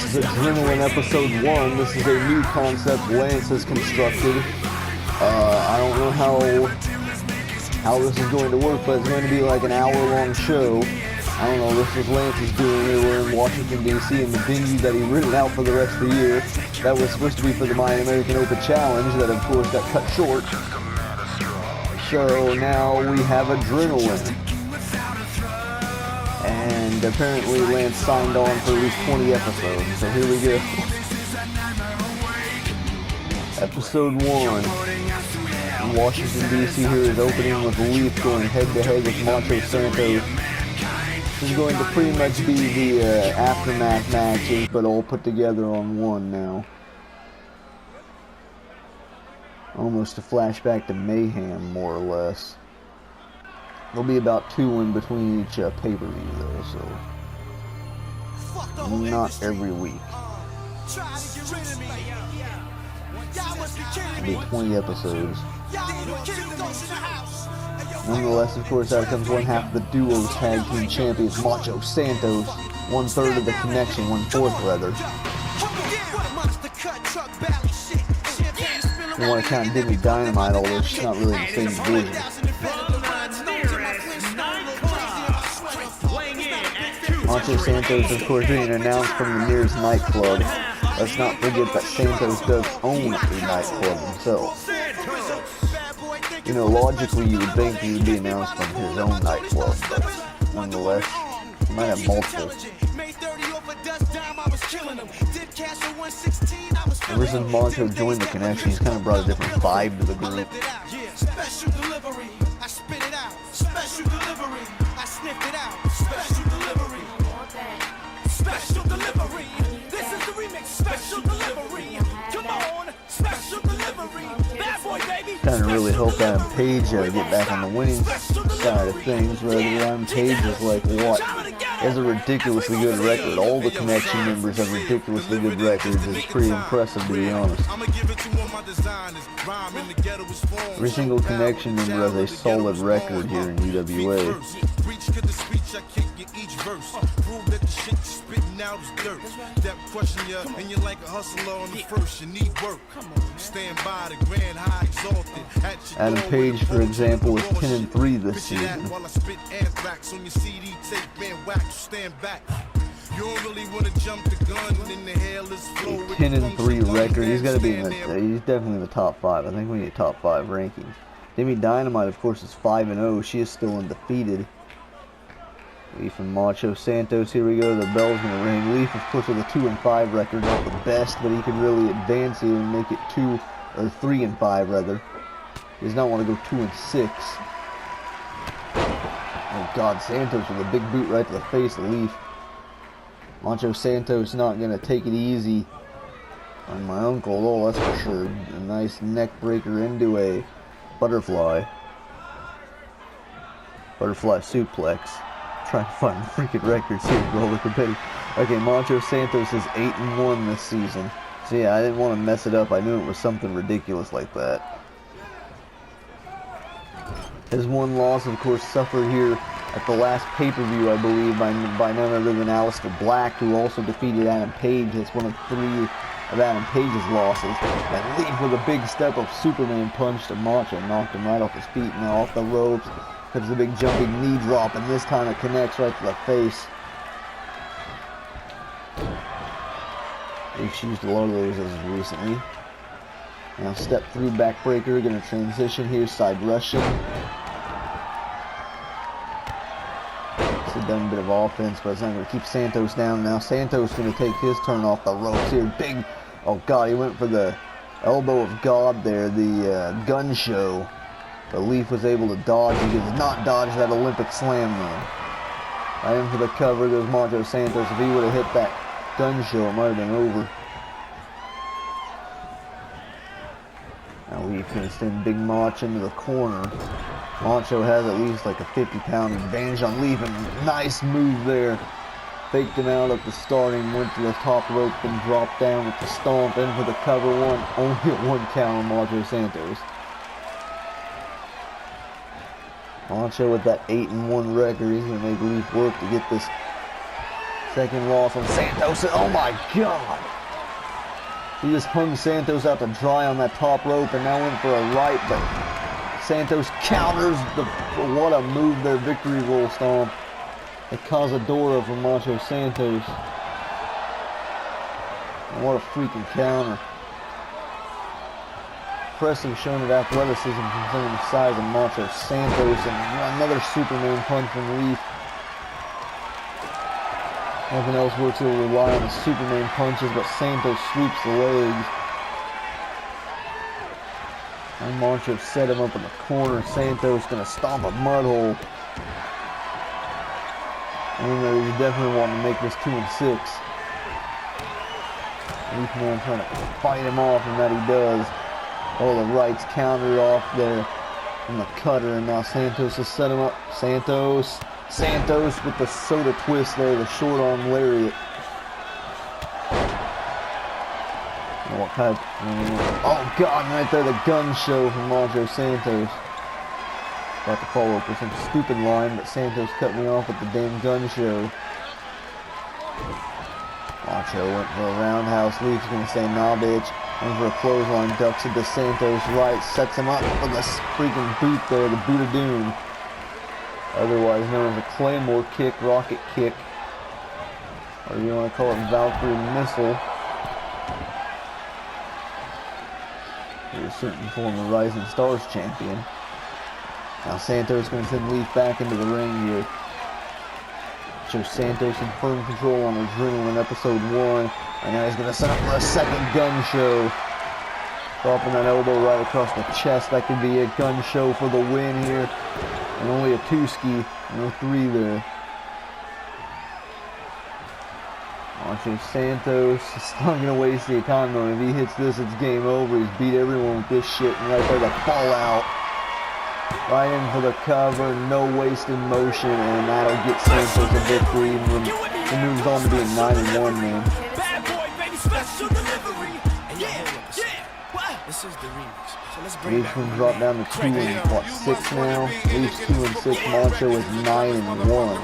This is Adrenaline Episode 1. This is a new concept Lance has constructed. I don't know how this is going to work, but it's going to be like an hour-long show. I don't know, this is Lance's doing it. We're in Washington, D.C. in the venue that he rented out for the rest of the year. That was supposed to be for the My American Open Challenge that, of course, got cut short. So now we have Adrenaline. And apparently Lance signed on for at least 20 episodes, so here we go. Episode 1. In Washington, D.C. here is opening with Leaf going head-to-head with Macho Santos. This is going to pretty much be the aftermath matches, but all put together on one now. Almost a flashback to Mayhem, more or less. There'll be about 2 in between each pay-per-view, though, so not every week. It'll be 20 episodes. Nonetheless, of course, out comes one half of the duo's tag team champions, Macho Santos, 1/3 of the connection, 1/4 rather. If you want to count Demi Dynamite, although she's not really in the same division. Macho Santos, of course, being announced from the nearest nightclub. Let's not forget that Santos does own a nightclub himself. You know, logically, you would think he would be announced from his own nightclub, but nonetheless, he might have multiple. Ever since Macho joined the connection, he's kind of brought a different vibe to the group. Special delivery, I spit it out. Special delivery, I sniffed it out. Special delivery. Special delivery. This is the remix. Special delivery. Come on. Special delivery. Bad boy, baby. Kind of really helped Adam Page get back on the winning side of things. Rather, Adam Page is like, what? He has a ridiculously good record. All the connection members have ridiculously good records. It's pretty impressive, to be honest. Every single connection member has a solid record here in UWA. Adam Page, for example, is 10-3 this season. 10-3 record. He's got to be in the. He's definitely in the top 5. I think we need top 5 rankings. Demi Dynamite, of course, is 5-0. She is still undefeated. Leaf and Macho Santos. Here we go. The bell's gonna ring. Leaf, of course, with a 2-5 record, not the best, but he can really advance here and make it 3-5 rather. He does not want to go 2-6. Oh God, Santos with a big boot right to the face of Leaf. Macho Santos not gonna take it easy on my uncle, oh that's for sure. A nice neck breaker into a butterfly suplex. Trying to find freaking records here for all the competitive. Okay, Macho Santos is 8-1 this season. So yeah, I didn't want to mess it up. I knew it was something ridiculous like that. His one loss, of course, suffered here at the last pay-per-view, I believe, by none other than Aleister Black, who also defeated Adam Page. That's one of 3 of Adam Page's losses. And Leaf with a big step of Superman punch to Macho, knocked him right off his feet. Now off the ropes. Comes the big jumping knee drop, and this time it connects right to the face. We've used a lot of those as recently. Now step through backbreaker, gonna transition here, side Russian. It's done a bit of offense, but it's not gonna keep Santos down. Now Santos gonna take his turn off the ropes here. Big, oh God, he went for the elbow of God there, the gun show. But Leaf was able to dodge. He does not dodge that Olympic slam though. Right in for the cover goes Macho Santos. If he would have hit that gun show, it might have been over. Now Leaf can send Big Macho into the corner. Macho has at least like a 50-pound advantage on Leaf, and nice move there. Faked him out at the starting, went to the top rope, and dropped down with the stomp. In for the cover one. Only at 1 count on Macho Santos. Macho with that 8-1 record, he's going to make Leaf work to get this Second loss on Santos. Oh my God. He just hung Santos out to dry on that top rope and now went for a right, but Santos counters the, what a move there, victory roll stomp. The Cazadora from Macho Santos. And what a freaking counter. Impressive showing of athleticism considering the size of Macho Santos, and another Superman punch from Leaf. Nothing else works, he'll rely on the Superman punches, but Santos sweeps the legs. And Macho set him up in the corner. Santos gonna stomp a mud hole. And he's definitely wanting to make this 2-6. Leaf Man trying to fight him off, and that he does. Oh, the right's countered off there from the cutter, and now Santos has set him up. Santos with the soda twist there, the short arm lariat. What kind of, oh God, right there, the gun show from Macho Santos. About to follow up with some stupid line, but Santos cut me off with the damn gun show. Macho went for a roundhouse. Leaf's gonna say, nah, bitch. Went for a clothesline, ducks it to Santos right, sets him up for the freaking boot there, the boot of doom. Otherwise known as a Claymore kick, rocket kick, or you want to call it Valkyrie missile. You're a certain former Rising Stars champion. Now Santos going to send Leaf back into the ring here. Show Santos in firm control on Adrenaline episode 1. And now he's going to set up for a second gun show. Dropping that elbow right across the chest. That could be a gun show for the win here. And only a 2-ski, no 3 there. Macho Santos is not going to waste any time though. If he hits this, it's game over. He's beat everyone with this shit. And right there, the fallout. Right in for the cover, no wasted motion, and that'll get Santos a victory. He moves on to being 9-1, man. Bad boy, baby, special delivery. This is the remix. So let's bring Leafs will drop down to 2-6 now. Leafs 2-6. Macho is 9-1.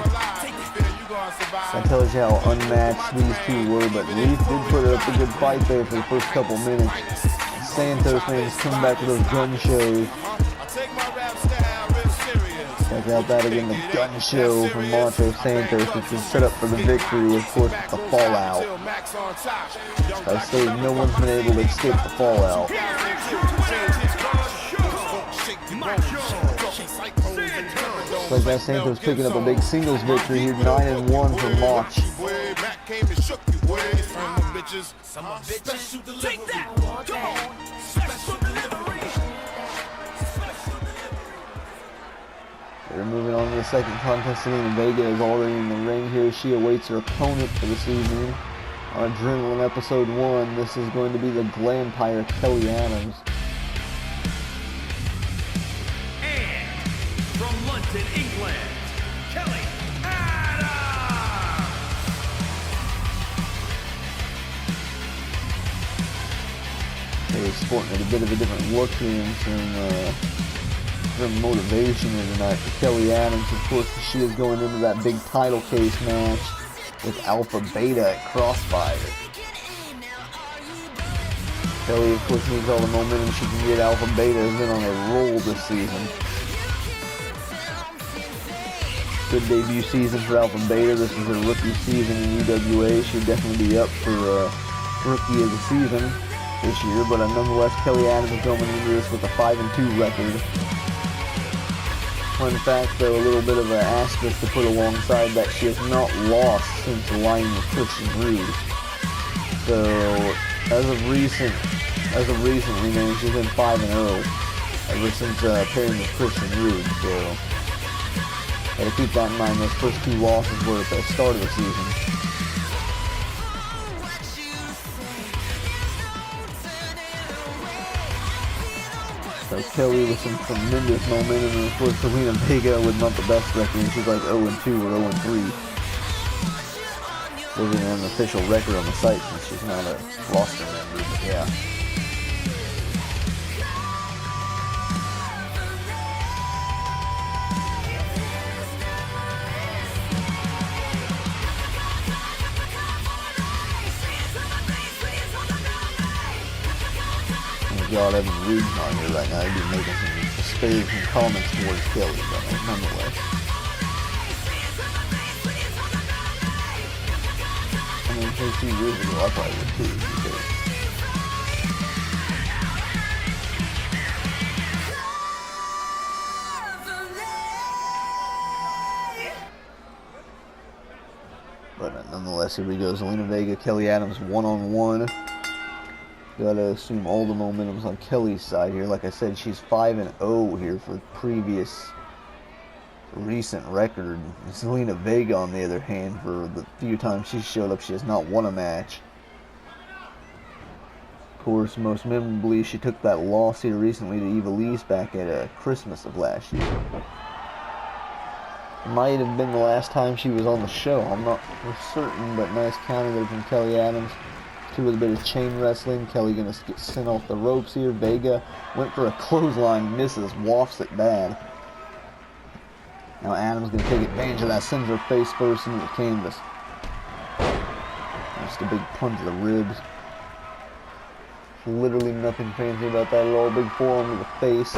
That tells you how unmatched these two were, but Leaf did put up a good fight there for the first couple minutes. Santos, man, is coming back to those gun shows. Check out that again, the gun show from Macho Santos, which is set up for the victory, of course, the fallout. I say no one's been able to escape the fallout. Like that, Santos picking up a big singles victory here, 9-1 for Mach. take that. Come on, special delivery. We're moving on to the second contest. Zelina Vega is already in the ring here. She awaits her opponent for this evening. On Adrenaline episode 1, this is going to be the Glampire Kelly Adams. And from London, England, Kelly Adams. They're sporting a bit of a different look here and some motivation here tonight for Kelly Adams. Of course, she is going into that big title case match with Alpha Beta at Crossfire. Kelly, of course, needs all the momentum she can get. Alpha Beta has been on a roll this season. Good debut season for Alpha Beta. This is her rookie season in UWA. She'd definitely be up for rookie of the season this year, but nonetheless, Kelly Adams is going into this with a 5-2 record. Fun fact, though, a little bit of an asterisk to put alongside that, she has not lost since aligning with Christian Rude. So, as of recently, man, she's been 5-0 ever since pairing with Christian Rude. So, gotta keep that in mind. Those first 2 losses were at the start of the season. So Kelly with some tremendous momentum, and of course Zelina Vega with not the best record. She's like 0-2 or 0-3. There's an unofficial record on the site since she's not a roster member, but yeah. thank God Evan Reed's not here right now. He'd be making some disparaging comments towards Kelly, but nonetheless. I mean, 15 years ago, I probably would too. Because but nonetheless, here we go. Zelina Vega, Kelly Adams, one-on-one. Gotta assume all the momentum's on Kelly's side here. Like I said, she's 5-0 here for previous recent record. Zelina Vega, on the other hand, for the few times she showed up, she has not won a match. Of course, most memorably, she took that loss here recently to Eva Lee's back at Christmas of last year. Might have been the last time she was on the show. I'm not for certain, but nice counter there from Kelly Adams. Two with a bit of chain wrestling. Kelly gonna get sent off the ropes here. Vega went for a clothesline, misses, wafts it bad. Now Adams gonna take advantage of that, sends her face first into the canvas. Just a big punch to the ribs. Literally nothing fancy about that at all. Big forearm to the face.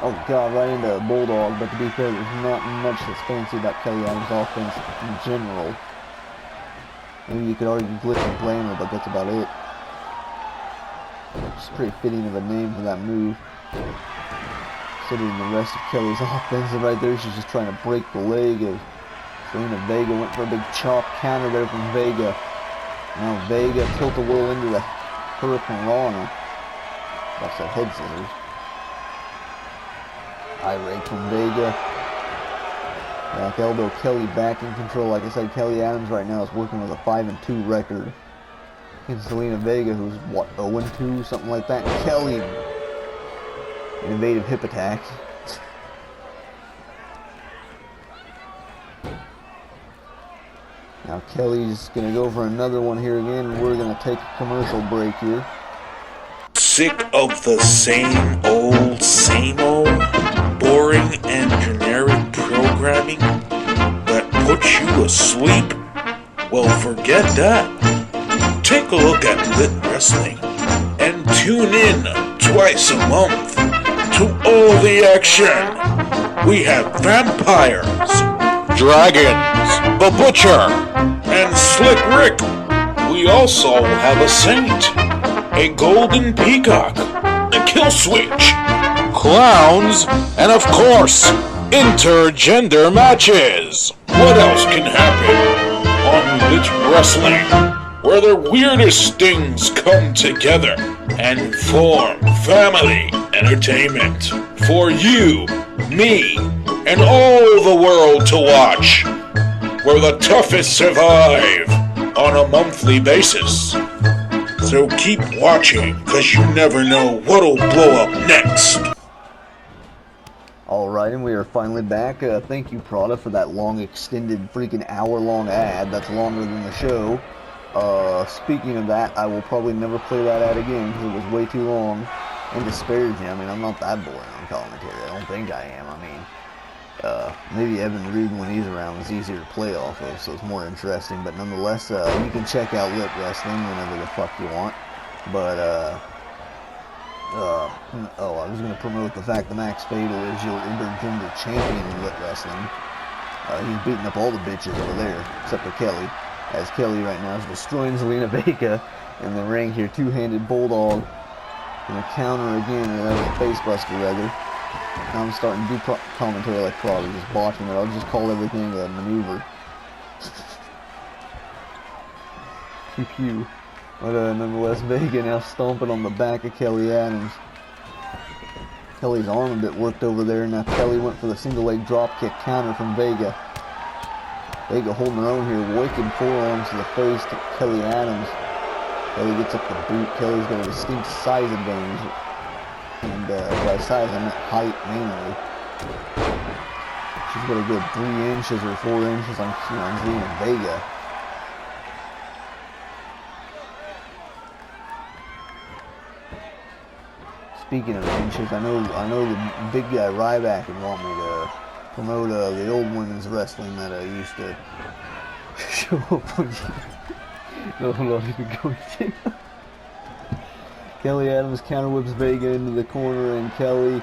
Oh God, right into a bulldog. But to be fair, there's not much that's fancy about Kelly Adams' offense in general. Maybe you could argue glitch and glamour, but that's about it. It's pretty fitting of a name for that move. Considering the rest of Kelly's offense, and right there she's just trying to break the leg of Zelina Vega. Went for a big chop counter there from Vega. Now Vega tilt-a-whirl into the Hurricane Rana. That's that head scissors. High rake from Vega. Back elbow, Kelly back in control. Like I said, Kelly Adams right now is working with a 5-2 record against Zelina Vega, who's what, 0-2, something like that. And Kelly, innovative hip attack. Now Kelly's gonna go for another one here again, and we're gonna take a commercial break here. Sick of the same old, boring and generic programming that puts you to sleep? Well, forget that. Take a look at Lit Wrestling and tune in twice a month to all the action. We have vampires, dragons, the Butcher, and Slick Rick. We also have a saint, a golden peacock, a kill switch, clowns, and of course, intergender matches. What else can happen on Lit Wrestling, where the weirdest things come together and form family entertainment for you, me, and all the world to watch, where the toughest survive on a monthly basis. So keep watching, cause you never know what'll blow up next. Alright, and we are finally back. Thank you, Prada, for that long, extended, freaking hour-long ad. That's longer than the show. Speaking of that, I will probably never play that ad again, because it was way too long and disparaging. I mean, I'm not that boring on commentary. I don't think I am. I mean, maybe Evan Reed, when he's around, is easier to play off of, so it's more interesting. But nonetheless, you can check out Lit Wrestling whenever the fuck you want. But, oh, I was going to promote the fact that Max Fatal is your intergender champion in Lit Wrestling. He's beating up all the bitches over there, except for Kelly. As Kelly right now is destroying Zelina Vega in the ring here. Two-handed bulldog. Gonna counter again, or that was a face buster rather. Now I'm starting to do commentary like Prada, just botching it. I'll just call everything a maneuver. Pew pew. But nonetheless, Vega now stomping on the back of Kelly Adams. Kelly's arm a bit worked over there. Now Kelly went for the single leg drop kick counter from Vega. Vega holding her own here, wicked forearms to the face to Kelly Adams. Kelly gets up the boot. Kelly's got a distinct size advantage. And by size, I meant height mainly. She's got a good 3 inches or 4 inches on Zelina Vega. Speaking of inches, I know the big guy Ryback would want me to promote the old women's wrestling that I used to show up on. No, I'm not even going to. Kelly Adams counter whips Vega into the corner, and Kelly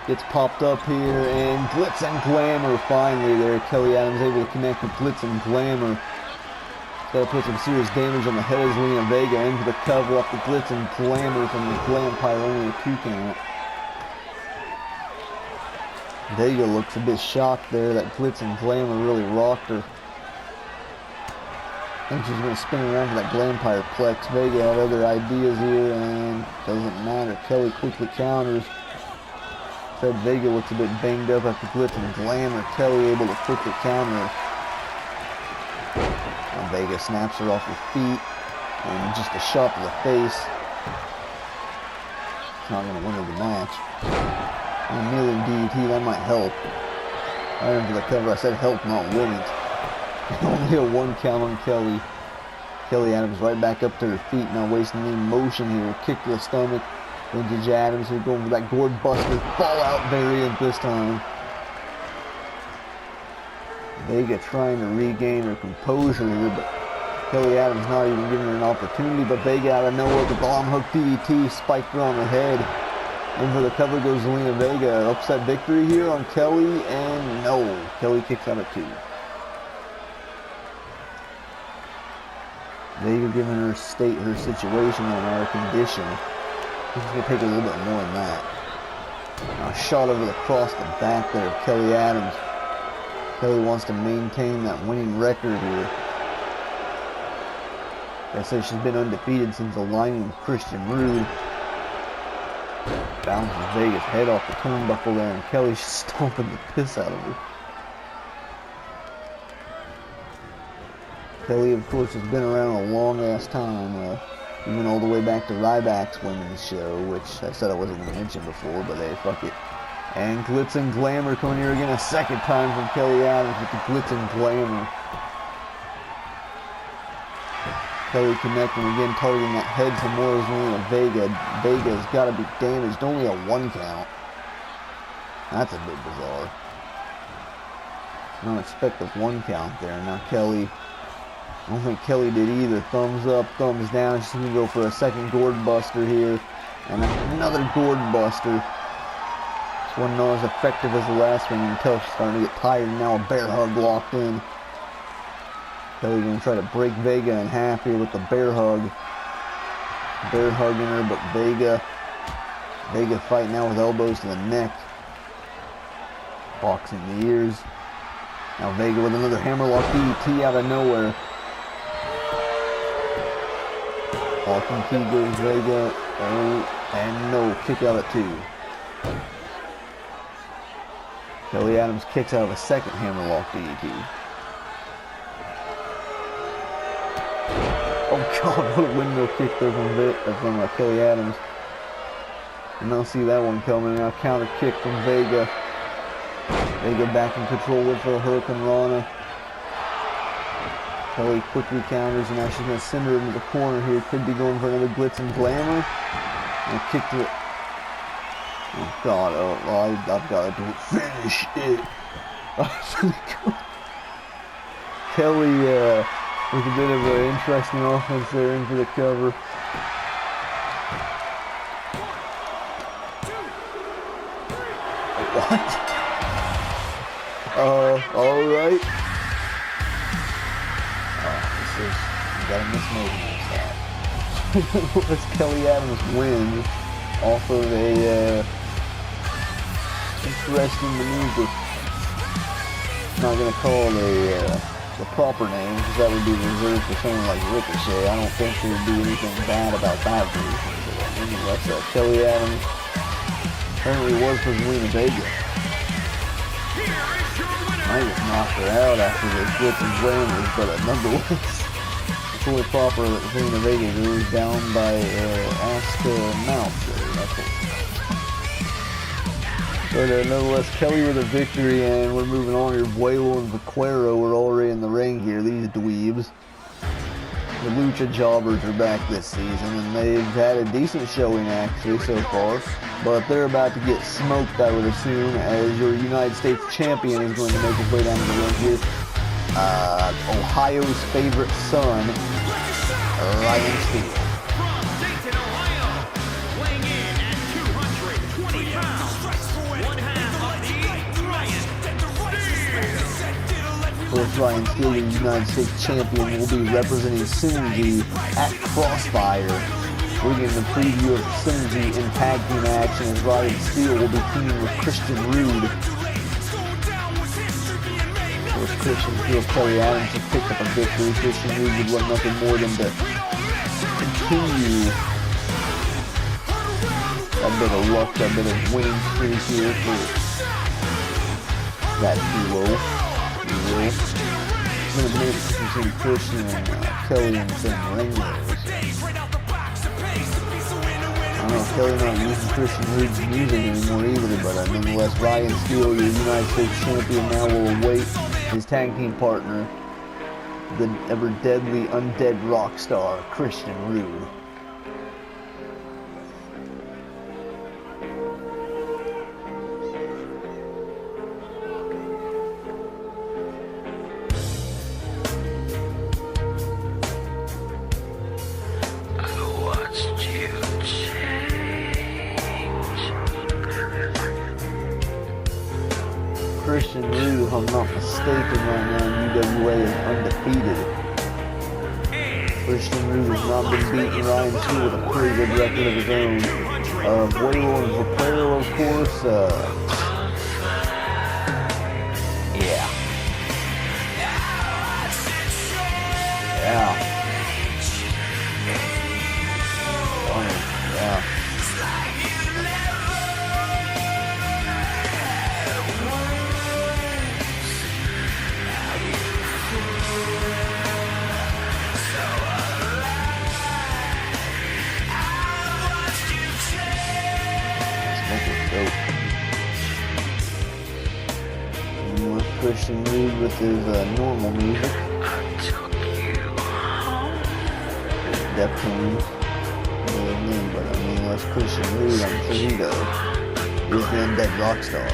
gets popped up here, and Glitz and Glamour finally there. Kelly Adams able to connect with Glitz and Glamour. Got to put some serious damage on the head of Zelina. Vega into the cover up the Glitz and Glamour from the Glampire, only a 2 count. Vega looks a bit shocked there. That Glitz and Glamour really rocked her. I think she's going to spin around for that Glampire Plex. Vega had other ideas here, and doesn't matter. Kelly quickly counters. Said Vega looks a bit banged up after Glitz and Glamour. Kelly able to quickly counter her. And Vega snaps her off her feet, and just a shot to the face. It's not going to win her the match. And a kneeling DDT, that might help. Iron for the cover. I said help, not win it. Only a 1 count on Kelly. Kelly Adams right back up to her feet, not wasting any motion here. Kick to the stomach. Vintage Adams here going for that gourd buster. Fallout variant this time. Vega trying to regain her composure here, but Kelly Adams not even giving her an opportunity. But Vega out of nowhere, the bomb hook DDT spiked her on the head. In for the cover goes Zelina Vega. Upset victory here on Kelly, and no. Kelly kicks out at 2. Vega giving her state her situation and her condition. He's going to take a little bit more than that. Now a shot over across the back there of Kelly Adams. Kelly wants to maintain that winning record here. I say she's been undefeated since aligning with Christian Rude. Bounces Vega's head off the turnbuckle there, and Kelly's stomping the piss out of her. Kelly, of course, has been around a long-ass time, even all the way back to Ryback's women's show, which I said I wasn't going to mention before, but hey, fuck it. And Glitz and Glamour coming here again a second time from Kelly Adams with the Glitz and Glamour. Kelly connecting again, targeting that head some more as Zelina Vega. Vega's got to be damaged, only a 1 count. That's a bit bizarre. Unexpected 1 count there. Now Kelly, I don't think Kelly did either. Thumbs up, thumbs down. She's going to go for a second gourd buster here. And another gourd buster. This one not as effective as the last one. You can tell she's starting to get tired. And now a bear hug locked in. Kelly going to try to break Vega in half here with the bear hug. Bear hugging her, but Vega fighting now with elbows to the neck. Boxing the ears. Now Vega with another hammerlock DDT out of nowhere. Walking key goes Vega. Oh, and no, kick out at 2. Kelly Adams kicks out of a second hammerlock DDT. Oh god, what a windmill kick there from Kelly Adams. Did not see that one coming. Now counter kick from Vega. Vega back in control with the Hurricane Rana. Kelly quickly counters, and now she's going to send her into the corner here. Could be going for another Glitz and Glamour. And a kick to it. Oh god, I've got to do it. Finish it. Kelly, with a bit of an interesting offense there into the cover. What? Alright. You gotta miss maybe next time. Kelly Adams wins off of a interesting maneuver. Not gonna call it the proper name, because that would be reserved for someone like Ricochet. I don't think there would be anything bad about that version. But anyway, Kelly Adams apparently was for Zelina Vega. I just knocked her out after the Glitz and Glamours, but nonetheless, it's only proper that Zelina Vega goes down by ass to mouth. That's it. But nonetheless, Kelly with a victory, and we're moving on here. Vuelo and Vaquero are already in the ring here, these dweebs. The Lucha Jobbers are back this season, and they've had a decent showing actually so far. But they're about to get smoked, I would assume, as your United States champion is going to make his way down to the ring here. Ohio's favorite son, Ryan Steele. course, Ryan Steele, the United States champion, will be representing Synergy at Crossfire. We're getting a preview of Synergy in tag team action as Ryan Steele will be teaming with Christian Rude. Of course, Christian Steele, Kelly Adams have picked up a victory. Christian Rude would want nothing more than to continue that bit of luck, that bit of winning streak here for that duo. It's been a minute since we've seen Christian and Kelly in the same ring race. I don't know, Kelly not using Christian Rude's music anymore either, but nonetheless, Ryan Steele, your United States champion, now will await his tag team partner, the ever deadly undead rock star, Christian Rude. Christian Rude, if I'm not mistaken, right now UWA is undefeated. Christian Rude has not been beaten. Ryan Steele with a pretty good record of his own. Vuelo and Vaquero, of course. Yeah. Yeah. Christian Rude with his normal music. Deftones. But I mean, that's Christian Rude, I'm sure he does. He's the undead rock star.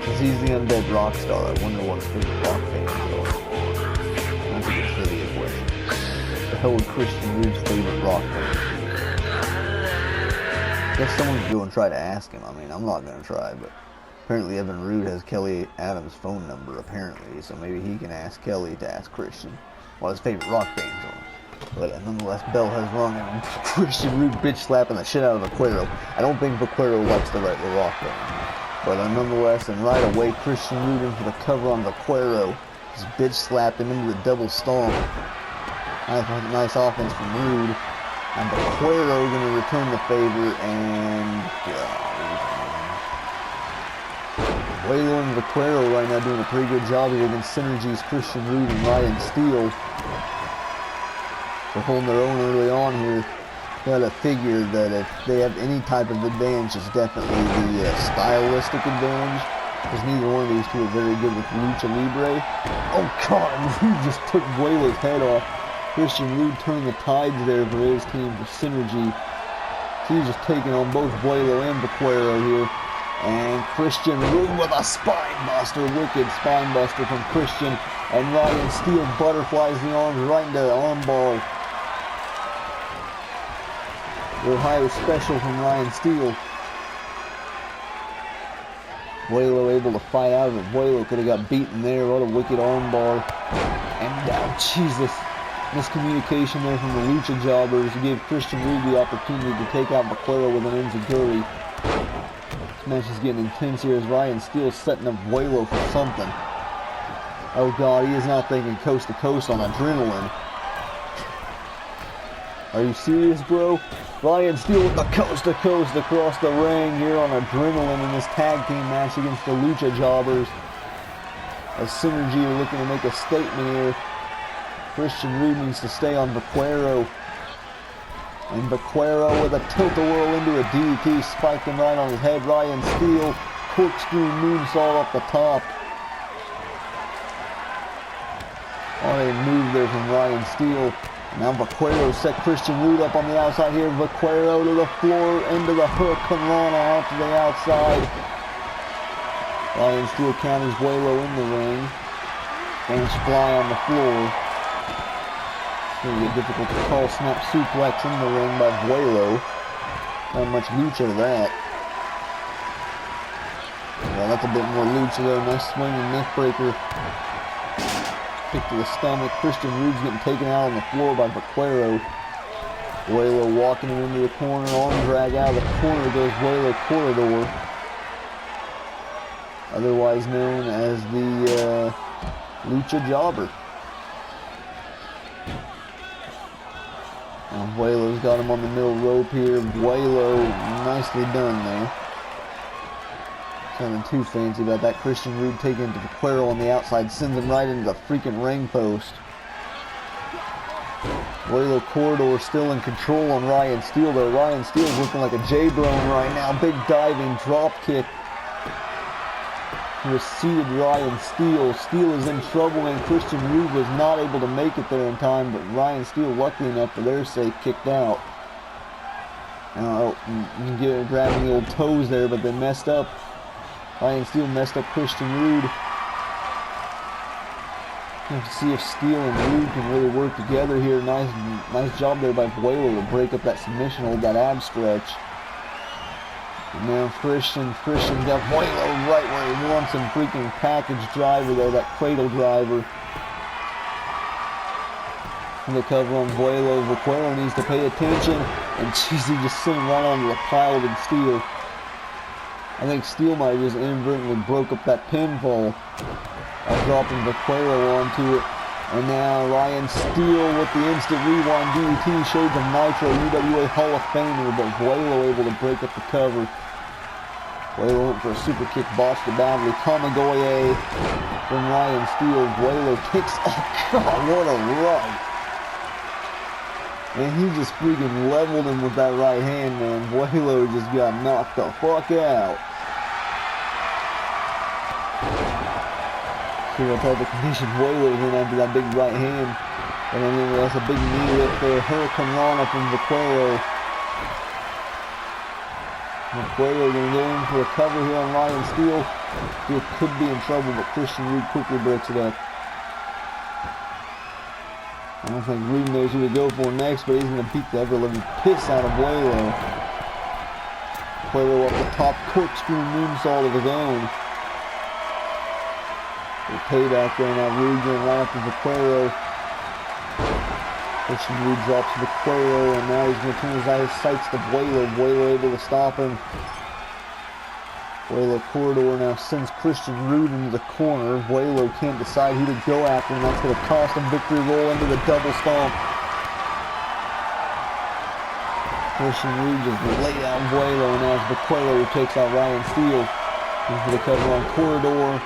Since he's the undead rock star, I wonder what his favorite rock bands are. That's a good trivia question. What the hell would Christian Rude's favorite rock band? I guess someone could go and try to ask him. I mean, I'm not going to try, but apparently Evan Rude has Kelly Adams' phone number, apparently, so maybe he can ask Kelly to ask Christian what his favorite rock bands are. But nonetheless, bell has rung, and Christian Rude bitch slapping the shit out of Vaquero. I don't think Vaquero likes the regular rock band. But nonetheless, and right away, Christian Rude in for the cover on Vaquero. Just bitch slapped him into the double stomp. Nice offense from Rude. And Vaquero going to return the favor, and Vuelo and Vaquero right now doing a pretty good job here against Synergy's Christian Rude and Ryan Steele. They're holding their own early on here. Gotta figure that if they have any type of advantage, it's definitely the stylistic advantage, because neither one of these two are very good with Lucha Libre. Oh God, Rude just took Vuelo's head off. Christian Rude turned the tides there for his team for Synergy. He's just taking on both Vuelo and Vaquero here. And Christian Rude with a spine buster, wicked spine buster from Christian. And Ryan Steele butterflies the arms right into the armbar. The Ohio special from Ryan Steele. Vuelo able to fight out of it. Vuelo could have got beaten there. What a wicked armbar. And Jesus. Miscommunication there from the Lucha Jobbers gave Christian Rude the opportunity to take out Vaquero with an enziguri. This match is getting intense here as Ryan Steele setting up Vuelo for something. Oh God, he is not thinking coast to coast on adrenaline. Are you serious, bro? Ryan Steele with the coast to coast across the ring here on adrenaline in this tag team match against the Lucha Jobbers. As Synergy are looking to make a statement here. Christian Rude needs to stay on Vaquero. And Vaquero with a tilt-a-whirl into a DDT, spiked him right on his head. Ryan Steele, corkscrew moonsault off the top. What a move there from Ryan Steele. Now Vaquero set Christian Rude up on the outside here. Vaquero to the floor, into the hook, Kanana out to the outside. Ryan Steele counters Vuelo in the ring. Finish fly on the floor. It's going to get difficult to call. Snap suplex in the ring by Vuelo. Not much lucha to that. Yeah, that's a bit more lucha though. Nice swinging neck breaker kick to the stomach. Christian Rude's getting taken out on the floor by Vaquero. Vuelo walking him into the corner, arm drag out of the corner goes Vuelo Corridor, otherwise known as the Lucha Jobber. Now Vuelo's got him on the middle rope here. Vuelo, nicely done there. Nothing too fancy about that. Christian Rude taking it to Vaquero on the outside, sends him right into the freaking ring post. Vuelo Corridor still in control on Ryan Steele, though. Ryan Steele's looking like a J-Brone right now. Big diving drop kick to a seated Ryan Steele. Steele is in trouble, and Christian Rude was not able to make it there in time, but Ryan Steele, luckily enough for their sake, kicked out. Grabbing the old toes there, but they messed up. Ryan Steele messed up Christian Rude. Have to see if Steele and Rude can really work together here. Nice job there by Vuelo to break up that submission hold, that ab stretch. And now Christian got Vuelo right where he wants him. Freaking package driver there, that cradle driver. And the cover on Vuelo. Vaquero needs to pay attention. And jeez, he just sent him right onto the pile with Steele. I think Steele might have just inadvertently broke up that pinfall by dropping Vaquero onto it. And now Ryan Steele with the instant rewind DDT, shades of Nitro, UWA Hall of Famer, but Vuelo able to break up the cover. Vuelo went for a super kick, botched it badly. Kamagoye from Ryan Steele. Vuelo kicks. Oh God, what a right. And he just freaking leveled him with that right hand, man. Vuelo just got knocked the fuck out. See what type of condition Vuelo's in after that big right hand. And then that's a big knee lift there. Hurricane Rana from Vaquero. Vaquero gonna go in for a cover here on Ryan Steele. Steele could be in trouble, but Christian Rude quickly breaks it up. I don't think Rude knows who to go for next, but he's gonna beat the ever-living piss out of Vuelo. Vuelo up the top, corkscrew moonsault of his own. The payback there now. Rude going right after Vaquero. Christian Rude drops Vaquero, and now he's going to turn his sights to Vuelo. Vuelo able to stop him. Vuelo Corridor now sends Christian Rude into the corner. Vuelo can't decide who to go after, and that's going to cost him victory. Roll into the double stomp. Christian Rude just laid out Vuelo, and now it's Vaquero who takes out Ryan Steele. Into the cover on Corridor.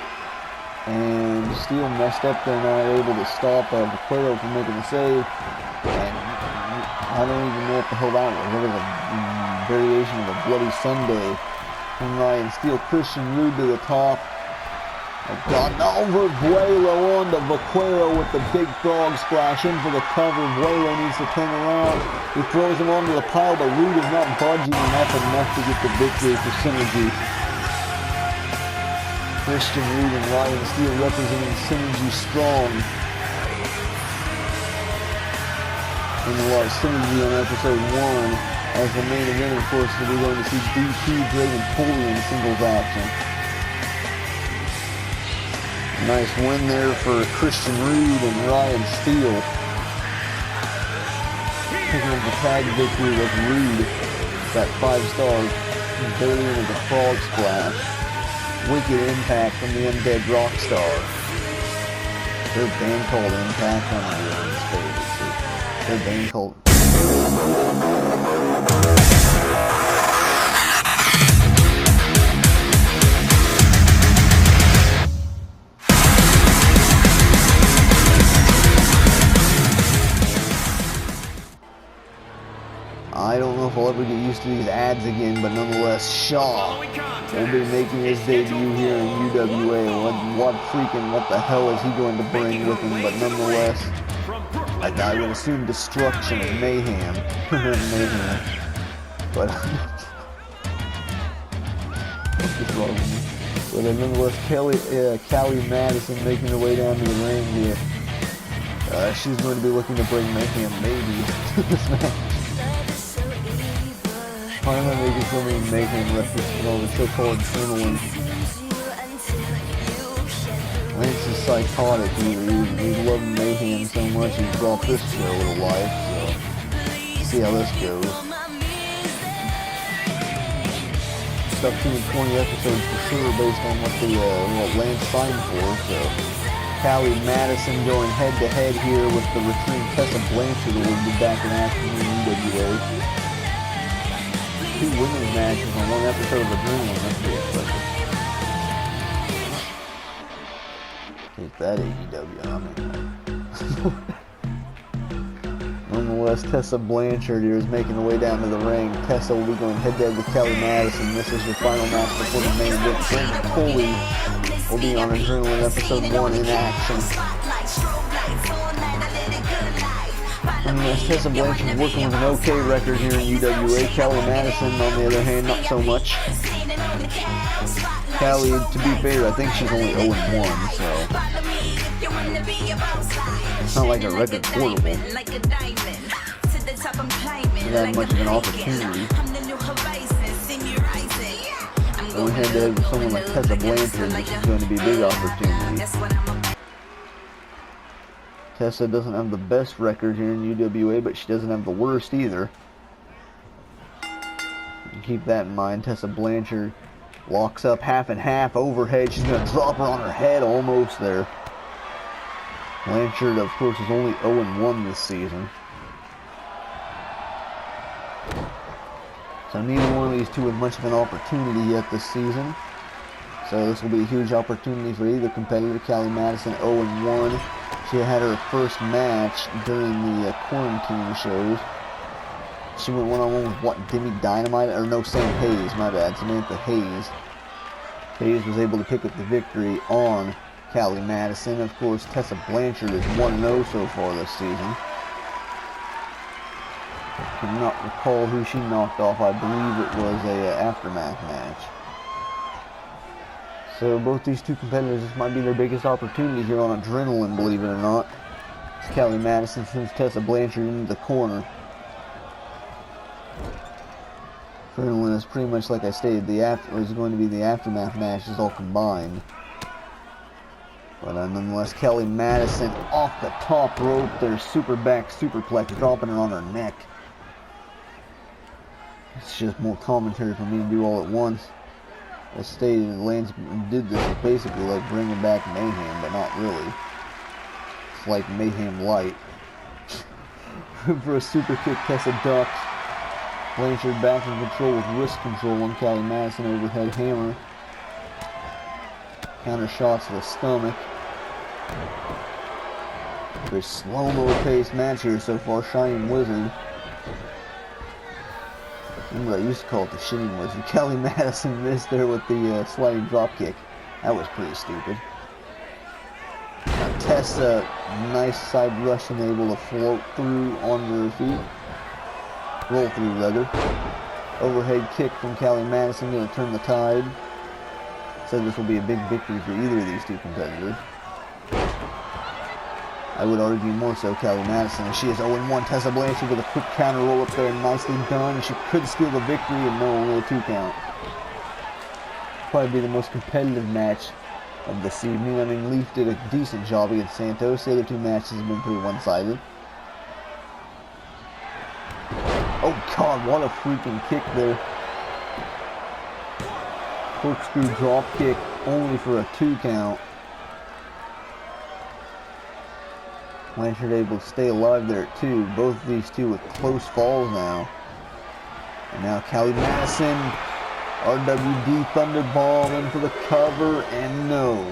And Steele messed up there, not able to stop Vaquero from making the save. And I don't even know what the hell that was. It was a variation of a Bloody Sunday from Ryan Steele. Christian Rude to the top. Got over Vuelo onto Vaquero with the big frog splash in for the cover. Vuelo needs to turn around. He throws him onto the pile, but Rude is not budging, and that's enough to get the victory for Synergy. Christian Rude and Ryan Steele representing Synergy strong. And a lot of Synergy on episode 1. As the main event, of course, we're going to see DP, Draven, Tully in singles action. Nice win there for Christian Rude and Ryan Steele. Picking up the tag victory with Rude. That 5-star variant of the frog splash. Wicked Impact from the Undead Rockstar. Their band called Impact, one of my own favorites. Their band called... I don't know if I'll ever get used to these ads again, but nonetheless, Shaw will be making his debut here in UWA. What the hell is he going to bring with him? But nonetheless, I would assume destruction and mayhem. Mayhem. But what's wrong with me? But nonetheless, Cali Madison making her way down to the ring here. She's going to be looking to bring mayhem maybe to this match. Finally making so many mayhem references on the so-called journaling. Lance is psychotic. He loved Mayhem so much he brought this show to life, so see how this goes. Stuck to 20 episodes for sure based on what Lance signed for, so Cali Madison going head to head here with the returning Tessa Blanchard who will be back in action in UWA. 2 women's matches on 1 episode of Adrenaline, that's pretty impressive. Take that AEW, I mean. Nonetheless, Tessa Blanchard here is making her way down to the ring. Tessa will be going head-to-head with Cali Madison. This is your final match before the main event. Tully will be on Adrenaline episode 1 in action. Nonetheless, Tessa Blanchard working with an okay record here in UWA. Cali Madison, on the other hand, not so much. Cali, to be fair, I think she's only 0-1, so it's not like a record portable. Not that much of an opportunity. Going head to head with someone like Tessa Blanchard, this is going to be a big opportunity. Tessa doesn't have the best record here in UWA, but she doesn't have the worst either. Keep that in mind. Tessa Blanchard locks up half and half overhead. She's going to drop her on her head almost there. Blanchard, of course, is only 0-1 this season. So neither one of these two with much of an opportunity yet this season. So this will be a huge opportunity for either competitor. Cali Madison 0-1. She had her first match during the quarantine shows. She went one-on-one with what, Demi Dynamite? Or no, Sam Hayes, my bad, Samantha Hayes. Hayes was able to pick up the victory on Cali Madison. Of course, Tessa Blanchard is 1-0 so far this season. I cannot recall who she knocked off. I believe it was a aftermath match. So both these two competitors, this might be their biggest opportunity here on Adrenaline, believe it or not. It's Cali Madison sends Tessa Blanchard into the corner. Adrenaline is pretty much like I stated, is going to be the aftermath matches all combined. But nonetheless, Cali Madison off the top rope, their super back superplex, dropping her on her neck. It's just more commentary for me to do all at once. As stated, Lance did this basically like bringing back Mayhem, but not really. It's like Mayhem Light. For a super kick, Tessa ducks. Blanchard back in control with wrist control on Cali Madison, overhead hammer. Counter shots to the stomach. Very slow-mo paced match here so far. Shining Wizard. Remember, I used to call it the Shining Wizard. Cali Madison missed there with the sliding drop kick. That was pretty stupid. Now Tessa, nice side Russian, able to float through onto her feet. Roll through, rather. Overhead kick from Cali Madison, going to turn the tide. Said this will be a big victory for either of these two competitors. I would argue more so Cali Madison, as she is 0-1. Tessa Blanchard with a quick counter roll up there, nicely done. She could steal the victory, and no, only a 2 count. Probably be the most competitive match of this evening. I mean, Leaf did a decent job against Santos. The other 2 matches have been pretty one-sided. Oh God, what a freaking kick there. Corkscrew drop kick only for a 2 count. Blanchard able to stay alive there at 2. Both of these two with close falls now. And now Cali Madison, RWD Thunderball in for the cover, and no.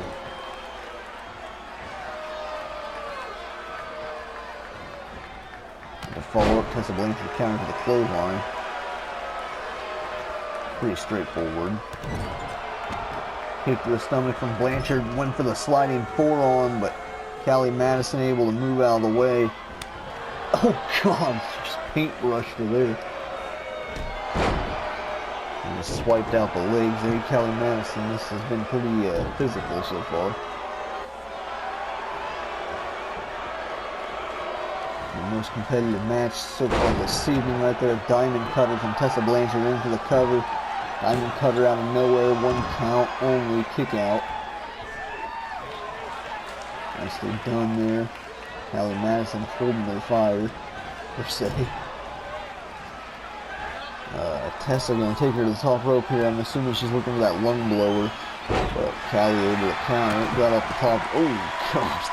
The follow-up, Tessa Blanchard counter to the clothesline. Pretty straightforward. Kick to the stomach from Blanchard, went for the sliding forearm, but Cali Madison able to move out of the way. Oh God, just paintbrushed her there. And just swiped out the legs there. Cali Madison, this has been pretty physical so far. The most competitive match so far this evening right there. Diamond cutter from Tessa Blanchard into the cover. Diamond cutter out of nowhere, 1 count only, kick out. Nicely done there. Cali Madison holding their fire, per se. Tessa gonna take her to the top rope here. I'm assuming she's looking for that lung blower. But Cali able to counter it. Got off the top. Oh, God.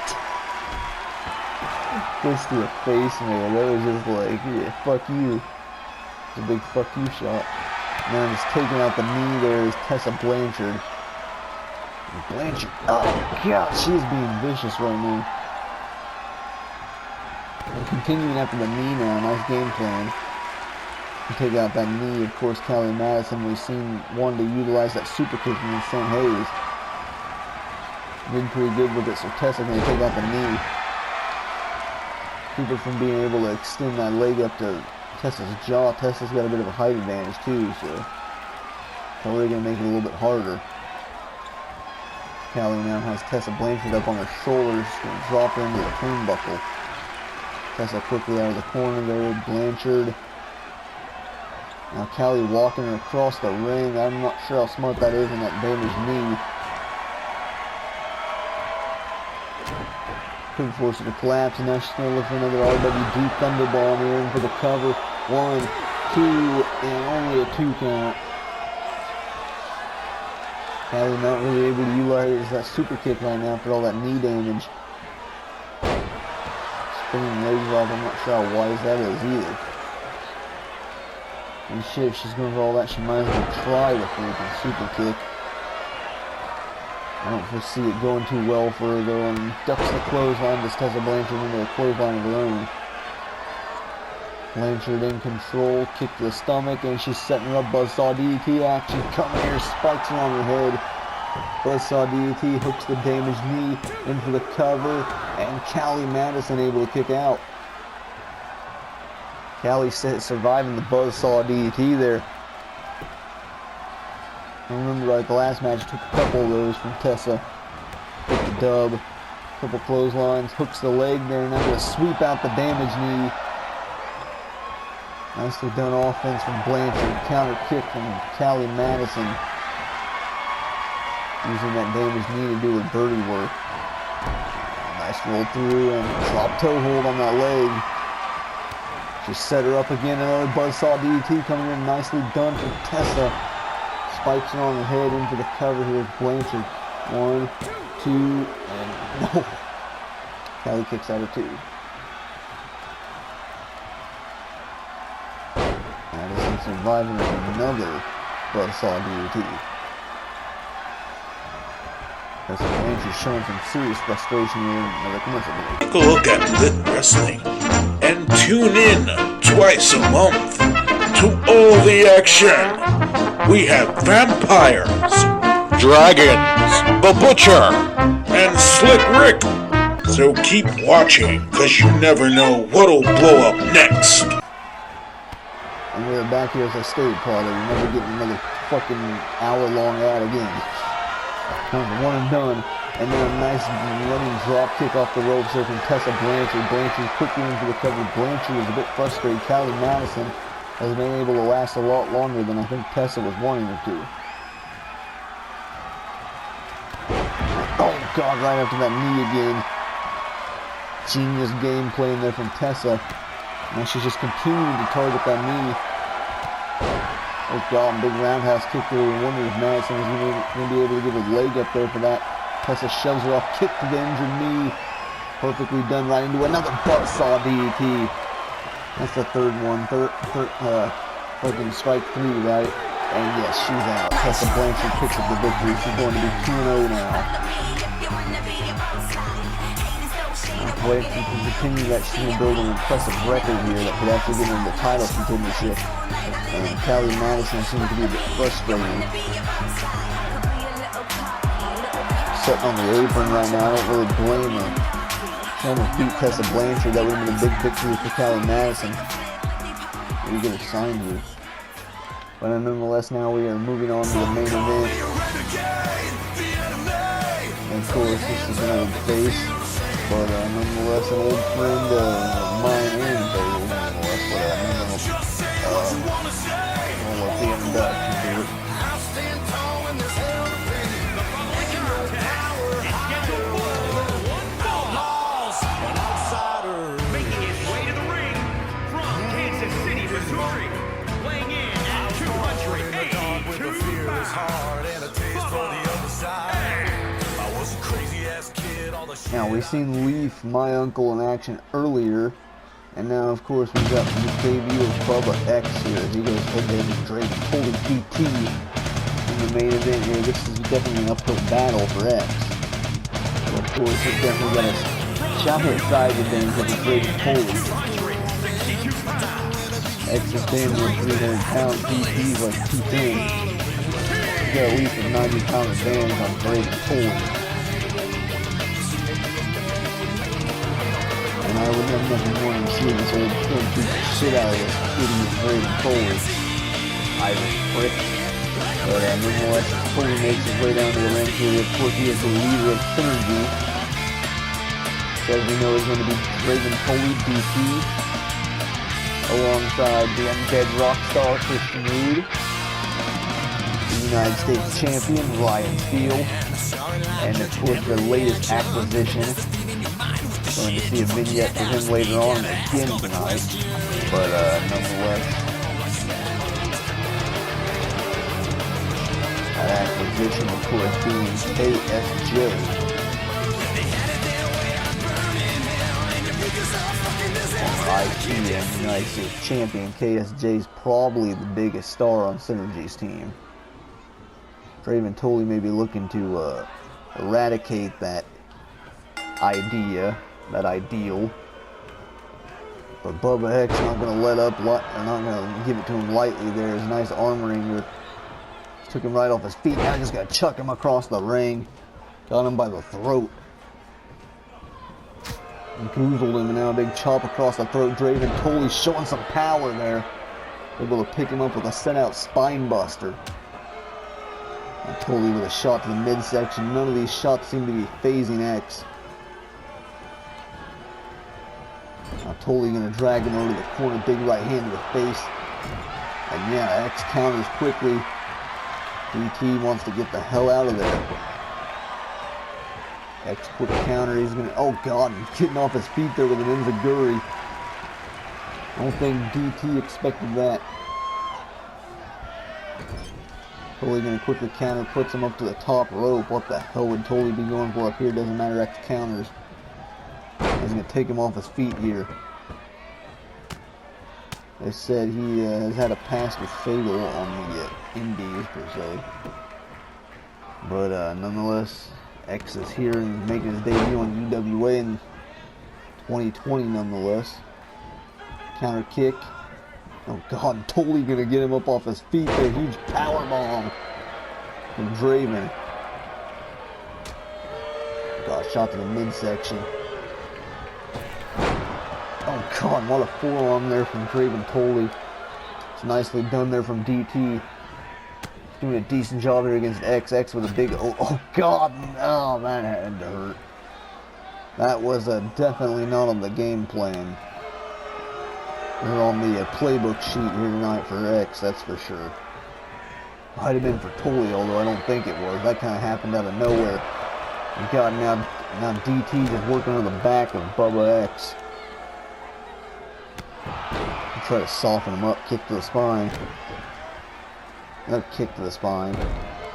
Twist to the face, man. That was just like, yeah, fuck you. It's a big fuck you shot. Now just taking out the knee there is Tessa Blanchard. Blanchard. Oh, God. She's being vicious right now. And continuing after the knee now. Nice game plan. Take out that knee. Of course, Cali Madison, we've seen wanted to utilize that super kick from St. Hayes. Did pretty good with it, so Tessa going to take out the knee. Keep her from being able to extend that leg up to Tessa's jaw. Tessa's got a bit of a height advantage too, so probably going to make it a little bit harder. Cali now has Tessa Blanchard up on her shoulders. She's going to drop her into the turnbuckle. Tessa quickly out of the corner there. Blanchard. Now Cali walking her across the ring. I'm not sure how smart that is on that damaged knee. Could force her to collapse, and now she's going to look for another RWD Thunderbomb here in for the cover. 1, 2, and only a 2 count. Cali not really able to utilize that super kick right now after all that knee damage. Spinning leg drop, I'm not sure how wise that is either. And shit, if she's going for all that, she might as well try the freaking super kick. I don't foresee it going too well for her though, and ducks the clothesline, just Tessa Blanchard into a clothesline of her own. Blanchard in control, kick to the stomach, and she's setting her up. Buzzsaw DDT action coming here, spikes her on her head. Buzzsaw DDT hooks the damaged knee in for the cover, and Cali Madison able to kick out. Cali surviving the Buzzsaw DDT there. I remember like the last match took a couple of those from Tessa. Took the dub. Couple clotheslines. Hooks the leg there. Now going to sweep out the damaged knee. Nicely done offense from Blanchard. Counter kick from Cali Madison. Using that damaged knee to do her dirty work. Nice roll through and drop toe hold on that leg. Just set her up again. Another Buzzsaw DDT coming in. Nicely done from Tessa. Spikes her on the head into the cover here with Blanchard. 1, 2, and no. Cali kicks out of 2. Madison surviving with another Buzzsaw DDT. As Blanchard showing some serious frustration here in another commercial break. Take a look at Lit Wrestling and tune in twice a month to all the action. We have vampires, dragons, the Butcher, and Slick Rick. So keep watching, cause you never know what'll blow up next. And we're back here as I stated, Paul. We're never getting another fucking hour-long ad again. Kind of one and done. And then a nice running drop kick off the ropes there from Tessa Blanchard. Blanchard quickly into the cover. Blanchard was a bit frustrated. Cali Madison has been able to last a lot longer than I think Tessa was wanting her to. Oh God, right after that knee again. Genius game playing there from Tessa. Now she's just continuing to target that knee. Oh God, big roundhouse kick there. We wonder if Madison was going to be able to get his leg up there for that. Tessa shoves her off, kick to the injured knee. Perfectly done right into another buzzsaw DDT. That's the third one. Fucking strike 3, right? And yes, she's out. Tessa Blanchard picks up the victory. She's going to be 2-0 now. Wait, if we can continue that, she's going to build an impressive record here that could actually get into the title contendership. Cali Madison seems to be a bit frustrating. Sitting on the apron right now, I don't really blame her. Trying to beat Tessa Blanchard, that would have been a big victory for Cali Madison. We get her signed here. But nonetheless, now we are moving on to the main event. And of course, this is an old face, but nonetheless, an old friend of mine and very nonetheless. But I'll let the introduction to it. Now, we've seen Leaf, my uncle, in action earlier. And now, of course, we've got the debut of Bubba X here. He goes head-to-head with Draven, Tully, DT in the main event here. This is definitely an uphill battle for X. But of course, he's definitely got a shot at size advantage of the Draven Tully. X is standing with 300 pounds, DT's like 210. He's got at least a 90-pound advantage on Draven Tully. And I would have nothing more than see this old kid beat the shit out of this idiot Draven Tully. Irish prick. But nonetheless, Tully makes his way down to the ring here. Of course, he is the leader of Synergy. So as we know, he's going to be Draven Tully, DT, alongside the undead rock star Christian Reed, the United States champion Ryan Steele, and of course their latest acquisition. Going to see a vignette for him later on again tonight, but nonetheless, that acquisition of course being KSJ. IT and United States champion. KSJ is probably the biggest star on Synergy's team. Draven Tully may be looking to eradicate that idea, that ideal. But Bubba X not going to let up, or not going to give it to him lightly there. His nice armoring took him right off his feet. Now just got to chuck him across the ring. Got him by the throat. And goozled him, and now a big chop across the throat. Draven Tully showing some power there. Able to pick him up with a set-out spine buster. And Tully with a shot to the midsection. None of these shots seem to be phasing X. Now Tully going to drag him over to the corner. Big right hand to the face. And yeah, X counters quickly. DT wants to get the hell out of there. X quick counter. He's going to... Oh, God. He's getting off his feet there with an enziguri. I don't think DT expected that. Tully going to quickly counter. Puts him up to the top rope. What the hell would Tully be going for up here? Doesn't matter. X counters. He's going to take him off his feet here. They said he has had a past with Fatal on the Indies, per se. But nonetheless, X is here and making his debut on UWA in 2020, nonetheless. Counter kick. Oh, God. Tully going to get him up off his feet there. Huge power bomb from Draven. God, shot to the midsection. Oh, God, what a forearm there from Draven Tully. It's nicely done there from DT. Doing a decent job here against X with a big... Oh, God. Oh, that had to hurt. That was definitely not on the game plan. Or on the playbook sheet here tonight for X, that's for sure. Might have been for Tully, although I don't think it was. That kind of happened out of nowhere. And God, now DT just working on the back of Bubba X. Try to soften him up, kick to the spine. Another kick to the spine.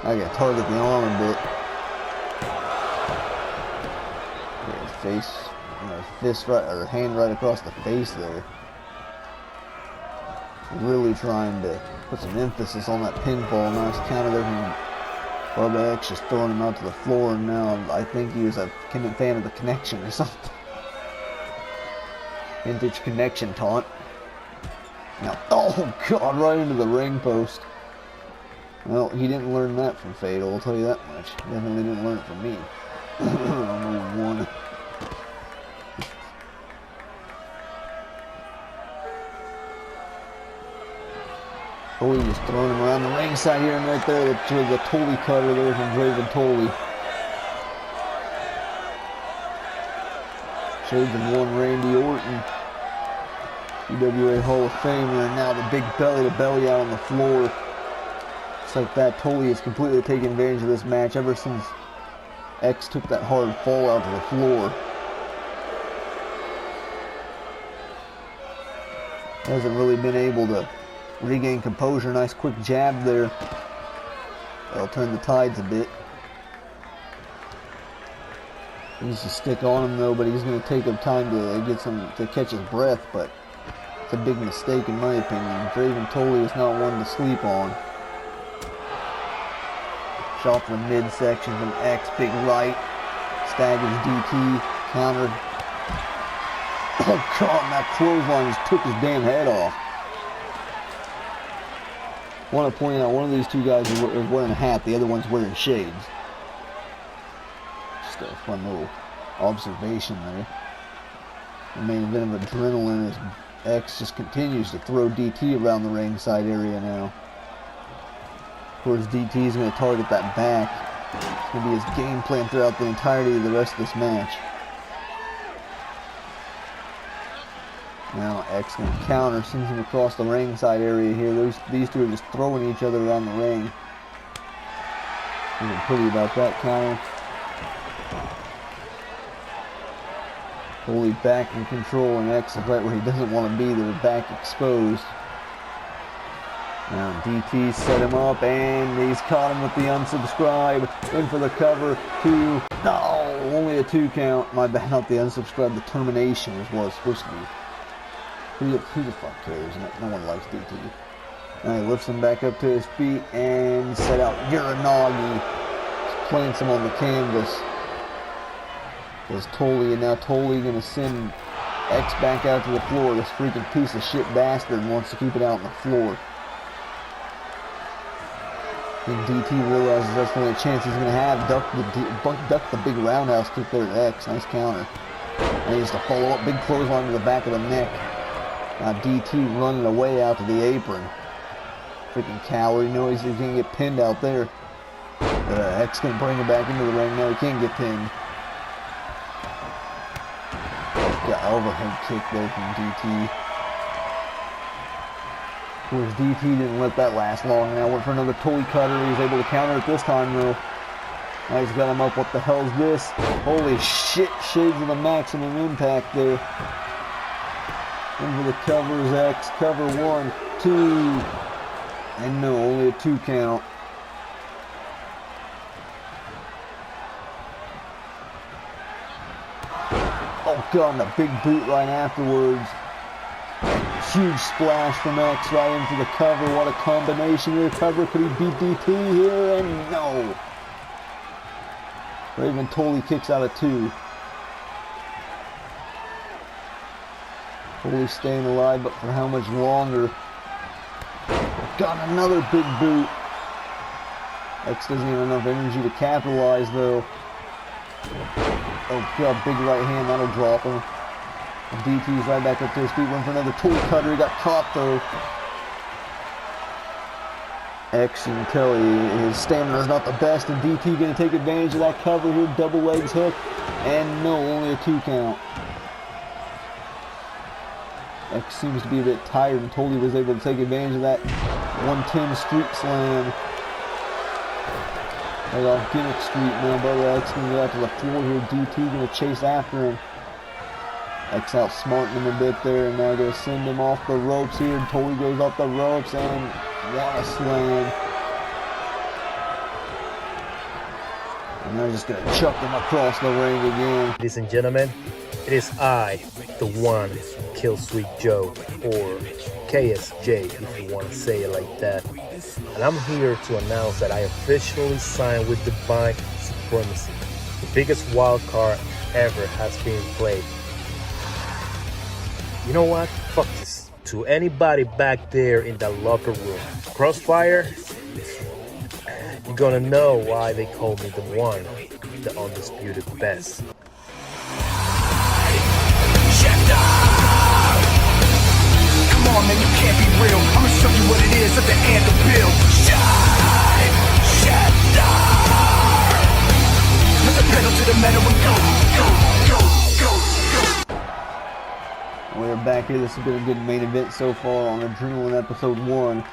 I gotta target the arm a bit. Yeah, face, fist right, or hand right across the face there. Really trying to put some emphasis on that pinfall. Nice counter there from Bubba X, just throwing him out to the floor. And now I think he was a fan of the connection or something. Vintage connection taunt. Now, oh, God, right into the ring post. Well, he didn't learn that from Fatal, I'll tell you that much. Definitely didn't learn it from me. On one. Tully just throwing him around the ringside here and right there. The Tully cutter there from Draven Tully. Shades of one Randy Orton. UWA Hall of Famer, and now the big belly-to-belly out on the floor. It's like that. Tully has completely taken advantage of this match ever since X took that hard fall out to the floor. Hasn't really been able to regain composure. Nice quick jab there. That'll turn the tides a bit. He needs to stick on him though, but he's going to take him time to get some to catch his breath. But it's a big mistake in my opinion. Draven Tully is not one to sleep on. Shot from the midsection from X, big right, staggers DT, countered. Oh God, that clothesline just took his damn head off. I want to point out one of these two guys is wearing a hat, the other one's wearing shades. Just a fun little observation there. The main event of Adrenaline is X just continues to throw DT around the ringside area now. Of course, DT is going to target that back. It's going to be his game plan throughout the entirety of the rest of this match. Now X going to counter, sends him across the ringside area here. These two are just throwing each other around the ring. Feeling pretty about that counter. Fully back in control, and X is right where he doesn't want to be. They're back exposed. Now DT set him up, and he's caught him with the unsubscribe. In for the cover. 2. No, only a 2 count. My bad, not the unsubscribe. The termination is what it's supposed to be. Who the fuck cares? No one likes DT. Now he lifts him back up to his feet and set out Uranagi. Plants him on the canvas. There's Tully, and now Tully gonna send X back out to the floor. This freaking piece of shit bastard wants to keep it out on the floor. And DT realizes that's the only chance he's gonna have. Duck the big roundhouse kick there at X. Nice counter. And he needs to follow up. Big clothesline to the back of the neck. Now DT running away out to the apron. Freaking coward. He knows he's gonna get pinned out there. X gonna bring him back into the ring. No, he can't get pinned. Got overhead kick there from DT. Of course, DT didn't let that last long. Now went for another Tully cutter. He was able to counter it this time though. Now he's got him up. What the hell's this? Holy shit! Shades of the maximum impact there. Into the covers, X. Cover 1, 2. And no, only a 2 count. Oh God, and a big boot right afterwards. Huge splash from X right into the cover. What a combination here. Cover, could he beat DT here? And no. Raven Tully kicks out of 2. Tully staying alive, but for how much longer? Got another big boot. X doesn't have enough energy to capitalize though. Oh God, big right hand, that'll drop him. And DT's right back up to his feet, went for another Tully cutter. He got caught though. X, you can tell his stamina's not the best, and DT gonna take advantage of that cover here. Double legs hook, and no, only a 2 count. X seems to be a bit tired, and Tully was able to take advantage of that 110 street slam. Right off Gimmick Street now, brother. X gonna go out to the floor here. DT gonna chase after him. X outsmarting him a bit there, and now gonna send him off the ropes here. And Tully goes off the ropes, and what a slam. And they're just gonna chuck him across the ring again. Ladies and gentlemen, it is I, the one, Kill Sweet Joe, or KSJ if you want to say it like that. And I'm here to announce that I officially signed with Divine Supremacy. The biggest wild card ever has been played. You know what? Fuck this. To anybody back there in that locker room, Crossfire, you're gonna know why they call me the one, the undisputed best. Come on, man, you can't be real. I'ma show you what it is at the end of the bill. Shine, put the pedal to the metal and go. We're back here. This has been a good main event so far on Adrenaline Episode 1.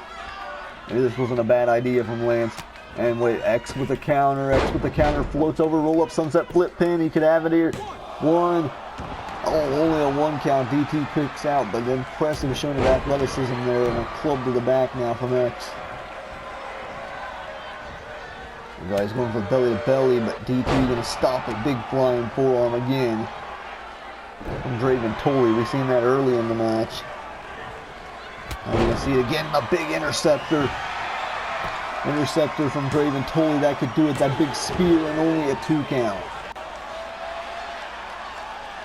Maybe this wasn't a bad idea from Lance. And wait, X with the counter, floats over, roll up, sunset flip pin. He could have it here. 1. Oh, only a 1 count. DT kicks out, but impressive showing of athleticism there, and a club to the back now from X. The guy's going for belly to belly, but DT gonna stop it. Big flying forearm again from Draven Tully. We've seen that early in the match. I'm gonna see it again. A big interceptor. Interceptor from Draven Tully. That could do it. That big spear and only a 2 count.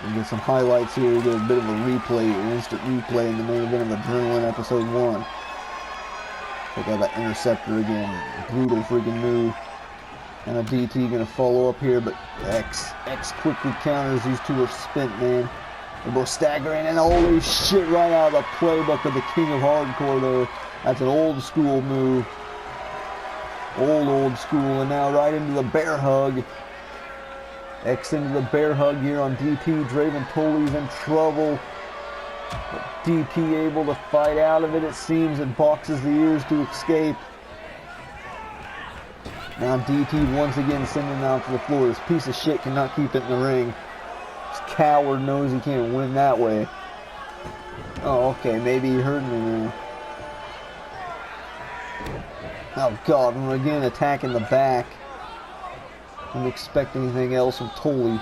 We get some highlights here. We get a bit of a replay, an instant replay in the main event of Adrenaline Episode 1. Check out that interceptor again. Brutal freaking move. And a DT gonna follow up here, but X quickly counters. These two are spent, man. They're both staggering, and holy shit, right out of the playbook of the King of Hardcore there. That's an old school move. Old school, and now right into the bear hug. X into the bear hug here on DT. Draven Tully's in trouble. But DT able to fight out of it, it seems, and boxes the ears to escape. Now DT once again sending him out to the floor. This piece of shit cannot keep it in the ring. This coward knows he can't win that way. Oh, okay, maybe he heard me now. Oh god, we're again attacking the back. Didn't expect anything else from Tully.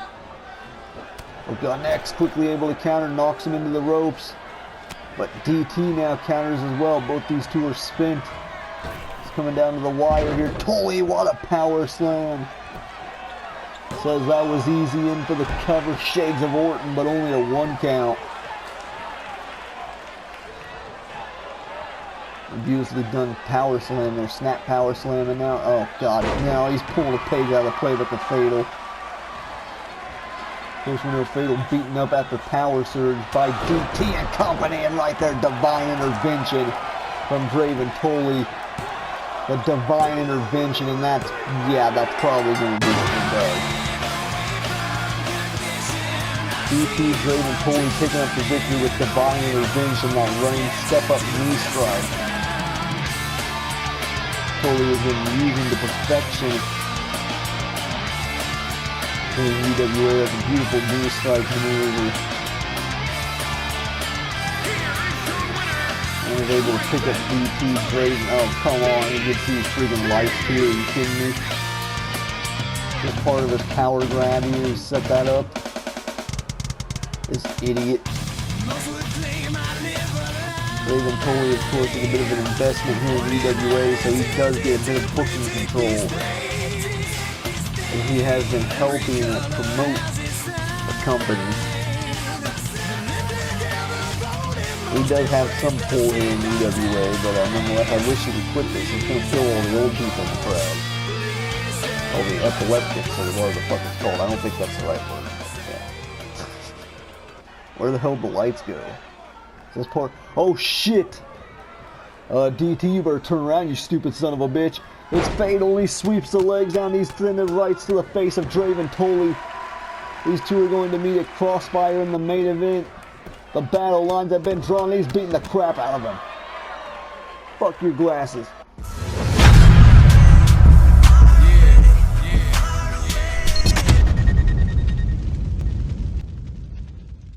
Oh god, X quickly able to counter, knocks him into the ropes. But DT now counters as well. Both these two are spent. It's coming down to the wire here. Tully, what a power slam. Says that was easy in for the cover. Shades of Orton, but only a 1 count. Beautifully done power slam there. Snap power slam, and now, oh god, now he's pulling a page out of the playbook of Fatal. Of course, we know Fatal beaten up after power surge by DT and company, and right there, divine intervention from Draven Tully. The divine intervention, and that's, yeah, that's probably going to be what he does. DT, Draven Tully picking up the victory with divine intervention, that running step-up knee strike. Tully has been using to perfection in UWA. That's a beautiful knee strike maneuver. And is able to pick up DT, Draven. Oh, come on, he gets these freaking lights here. Are you kidding me? Just part of his power grab here. He set that up. This idiot. Draven Tully, of course, is a bit of an investment here in UWA, so he does get a bit of booking control. And he has been helping promote the company. He does have some pull here in UWA, but nonetheless, I wish he would quit this. He's going to kill all the old people in the crowd. All the epileptics, or whatever the fuck it's called. I don't think that's the right word. Yeah. Where the hell did the lights go? This part. Oh shit! DT, you better turn around, you stupid son of a bitch. It's Fatal. He sweeps the legs down. He's sending rights to the face of Draven Tully. These two are going to meet at Crossfire in the main event. The battle lines have been drawn. He's beating the crap out of him. Fuck your glasses.